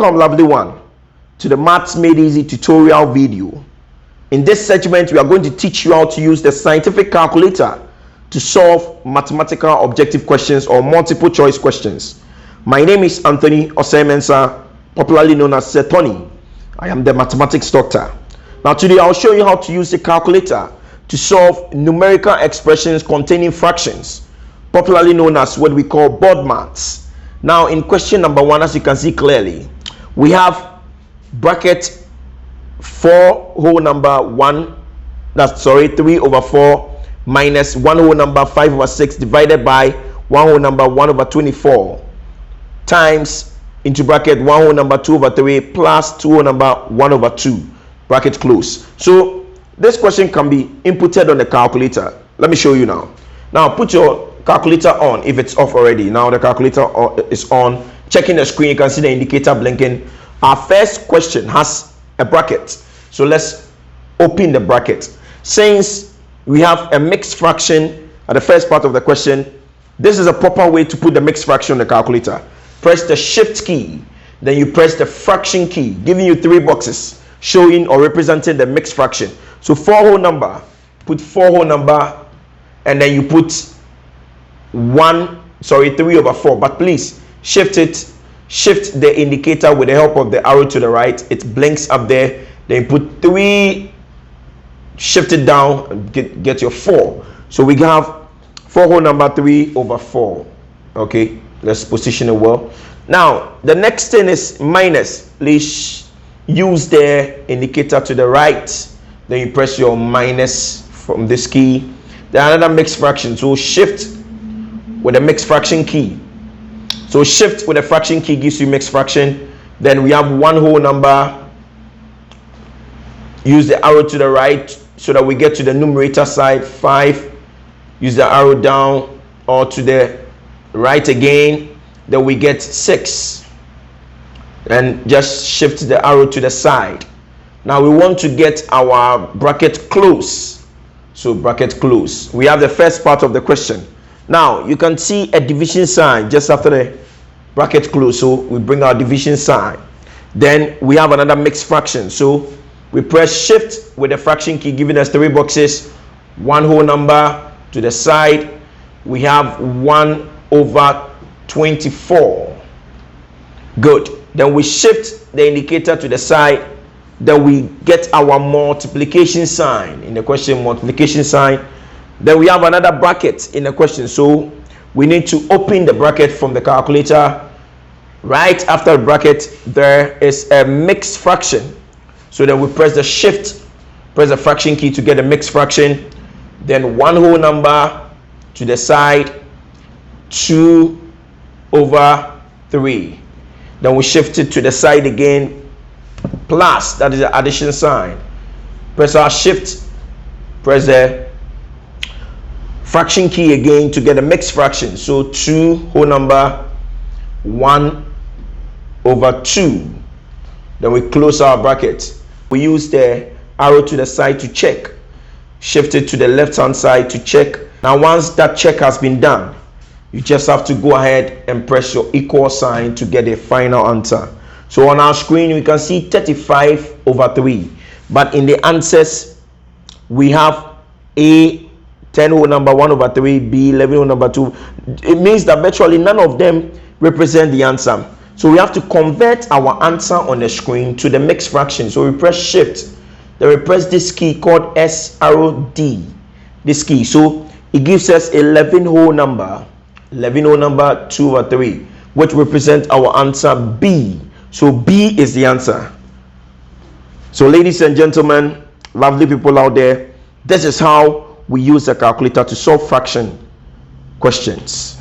Welcome, lovely one, to the Maths Made Easy tutorial video. In this segment, we are going to teach you how to use the scientific calculator to solve mathematical objective questions or multiple choice questions. My name is Anthony Osei-Mensah, popularly known as Tony. I am the mathematics doctor. Now today I'll show you how to use the calculator to solve numerical expressions containing fractions, popularly known as what we call BODMAS. Now in question number 1, as you can see clearly, we have bracket 4 whole number 1, that's 3 over 4 minus 1 whole number 5 over 6 divided by 1 whole number 1 over 24 times into bracket 1 whole number 2 over 3 plus 2 whole number 1 over 2, bracket close. So this question can be inputted on the calculator. Let me show you now. Now put your calculator on if it's off already. Now the calculator is on. Checking the screen, you can see the indicator blinking. Our first question has a bracket, so let's open the bracket. Since we have a mixed fraction at the first part of the question, this is a proper way to put the mixed fraction on the calculator. Press the shift key, then you press the fraction key, giving you 3 boxes showing or representing the mixed fraction. So 4 whole number, put 4 whole number, and then you put 3 over 4, but please shift the indicator with the help of the arrow to the right. It blinks up there, then you put 3, shift it down and get your 4. So we have 4 whole number 3 over 4. Okay, let's position it well. Now the next thing is minus. Please use the indicator to the right, then you press your minus from this key. Then another mixed fraction, so shift with a mixed fraction key. So shift with a fraction key gives you mixed fraction. Then we have 1 whole number. Use the arrow to the right so that we get to the numerator side, 5. Use the arrow down or to the right again. Then we get 6. And just shift the arrow to the side. Now we want to get our bracket close. So bracket close. We have the first part of the question. Now you can see a division sign just after the bracket close, so we bring our division sign. Then we have another mixed fraction, so we press shift with the fraction key, giving us 3 boxes. 1 whole number to the side, we have 1 over 24. Good. Then we shift the indicator to the side, then we get our multiplication sign in the question, multiplication sign. Then we have another bracket in the question, so we need to open the bracket from the calculator. Right after the bracket there is a mixed fraction, so then we press the shift, press the fraction key to get a mixed fraction. Then 1 whole number to the side, 2 over 3. Then we shift it to the side again, plus, that is the addition sign. Press our shift, press the fraction key again to get a mixed fraction. So 2 whole number 1 over 2. Then we close our bracket. We use the arrow to the side to check. Shift it to the left hand side to check. Now once that check has been done, you just have to go ahead and press your equal sign to get a final answer. So on our screen we can see 35 over 3, but in the answers we have A 10 whole number 1 over 3, B 11 whole number 2. It means that virtually none of them represent the answer. So we have to convert our answer on the screen to the mixed fraction. So we press shift, then we press this key called S arrow D, this key. So it gives us 11 whole number 2 over 3, which represents our answer B. So B is the answer. So ladies and gentlemen, lovely people out there, this is how we use the calculator to solve fraction questions.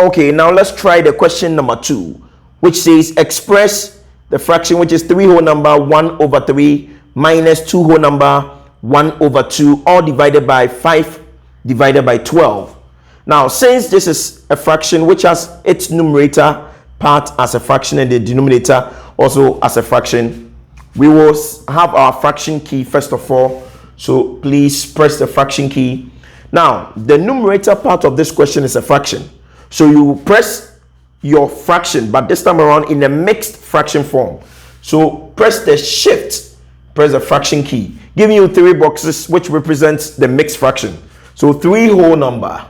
Okay, now let's try the question number 2, which says express the fraction which is 3 whole number 1 over 3 minus 2 whole number 1 over 2, all divided by 5 divided by 12. Now since this is a fraction which has its numerator part as a fraction and the denominator also as a fraction, we will have our fraction key first of all. So please press the fraction key. Now the numerator part of this question is a fraction, so you press your fraction, but this time around in a mixed fraction form. So press the shift, press the fraction key, giving you 3 boxes which represents the mixed fraction. So 3 whole number,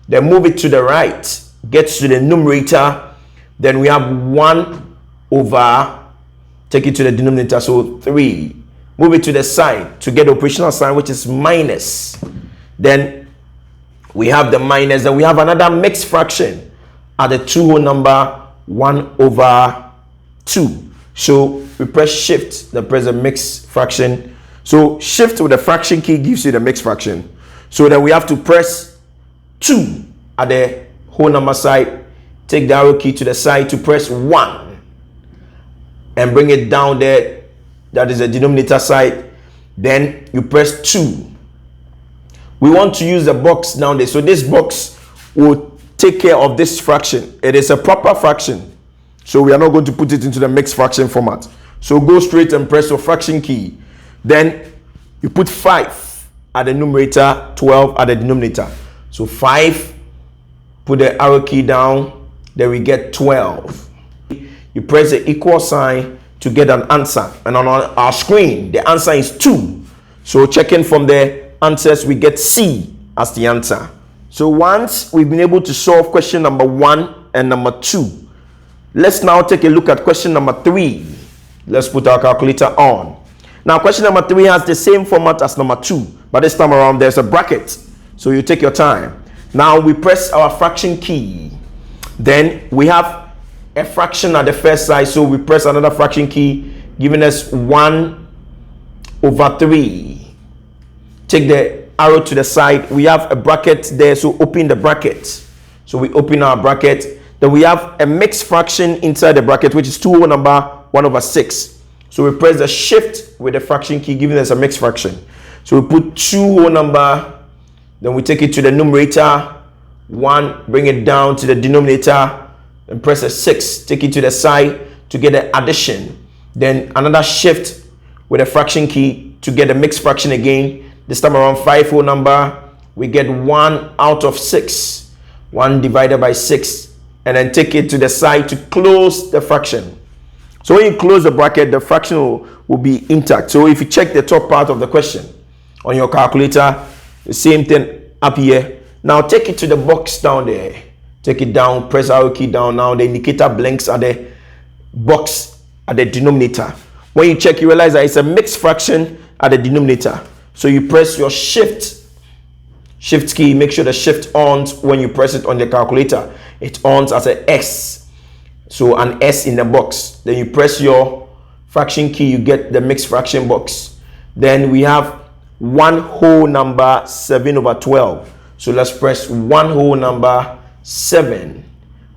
then move it to the right, get to the numerator, then we have 1 over, take it to the denominator, so 3. Move it to the side to get the operational sign, which is minus. Then we have the minus, then we have another mixed fraction at the 2 whole number, 1 over 2. So we press shift, then press the mixed fraction. So shift with the fraction key gives you the mixed fraction. So then we have to press 2 at the whole number side, take the arrow key to the side to press 1 and bring it down there. That is the denominator side. Then you press 2. We want to use the box down there. So this box will take care of this fraction. It is a proper fraction, so we are not going to put it into the mixed fraction format. So go straight and press your fraction key. Then you put 5 at the numerator, 12 at the denominator. So 5, put the arrow key down, then we get 12. You press the equal sign to get an answer, and on our screen the answer is 2. So checking from the answers, we get C as the answer. So once we've been able to solve question number 1 and number 2, let's now take a look at question number 3. Let's put our calculator on. Now question number 3 has the same format as number 2, but this time around there's a bracket, so you take your time. Now we press our fraction key, then we have a fraction at the first side, so we press another fraction key, giving us 1 over 3. Take the arrow to the side, we have a bracket there, so open the bracket. So we open our bracket, then we have a mixed fraction inside the bracket, which is 2 whole number, 1 over 6. So we press the shift with the fraction key, giving us a mixed fraction. So we put 2 whole number, then we take it to the numerator, 1, bring it down to the denominator, and press a 6, take it to the side to get the addition. Then another shift with a fraction key to get a mixed fraction again. This time around 5 whole number, we get 1 out of 6, 1 divided by 6, and then take it to the side to close the fraction. So when you close the bracket, the fraction will be intact. So if you check the top part of the question on your calculator, the same thing up here. Now take it to the box down there. Take it down, press arrow key down. Now the indicator blinks at the box at the denominator. When you check, you realize that it's a mixed fraction at the denominator. So you press your shift key, make sure the shift ons when you press it on the calculator. It ons as an S. So an S in the box. Then you press your fraction key, you get the mixed fraction box. Then we have 1 whole number, 7 over 12. So let's press 1 whole number, 7.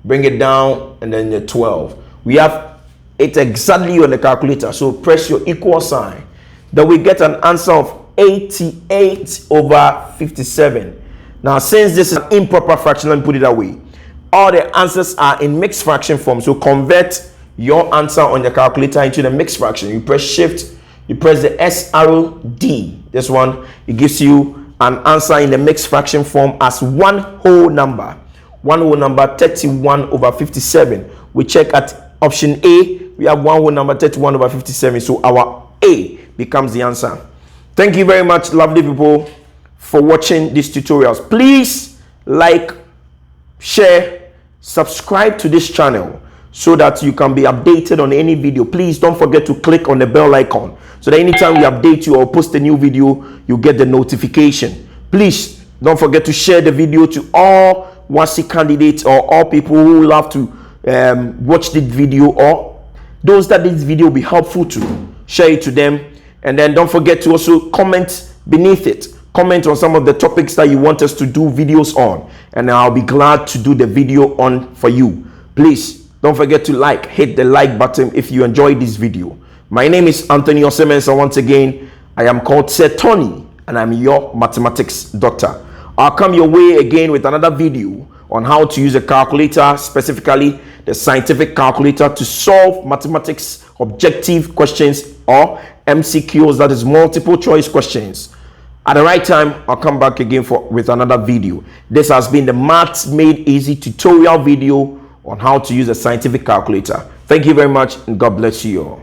Bring it down, and then the 12. We have it exactly on the calculator. So press your equal sign. Then we get an answer of 88 over 57. Now, since this is an improper fraction, let me put it that way. All the answers are in mixed fraction form. So convert your answer on the calculator into the mixed fraction. You press shift, you press the S arrow D. This one, it gives you an answer in the mixed fraction form as 1 whole number. 1 whole number, 31 over 57. We check at option A. We have 1 whole number, 31 over 57. So our A becomes the answer. Thank you very much, lovely people, for watching these tutorials. Please like, share, subscribe to this channel so that you can be updated on any video. Please don't forget to click on the bell icon so that anytime we update you or post a new video, you get the notification. Please don't forget to share the video to all WASSCE candidates or all people who will have to watch this video, or those that this video will be helpful to. Share it to them. And then don't forget to also comment beneath it. Comment on some of the topics that you want us to do videos on, and I'll be glad to do the video on for you. Please don't forget to hit the like button if you enjoyed this video. My name is Anthony Osemens, and once again, I am called Sir Tony, and I'm your mathematics doctor. I'll come your way again with another video on how to use a calculator, specifically the scientific calculator, to solve mathematics objective questions or MCQs, that is multiple choice questions. At the right time, I'll come back again with another video. This has been the Maths Made Easy tutorial video on how to use a scientific calculator. Thank you very much, and God bless you all.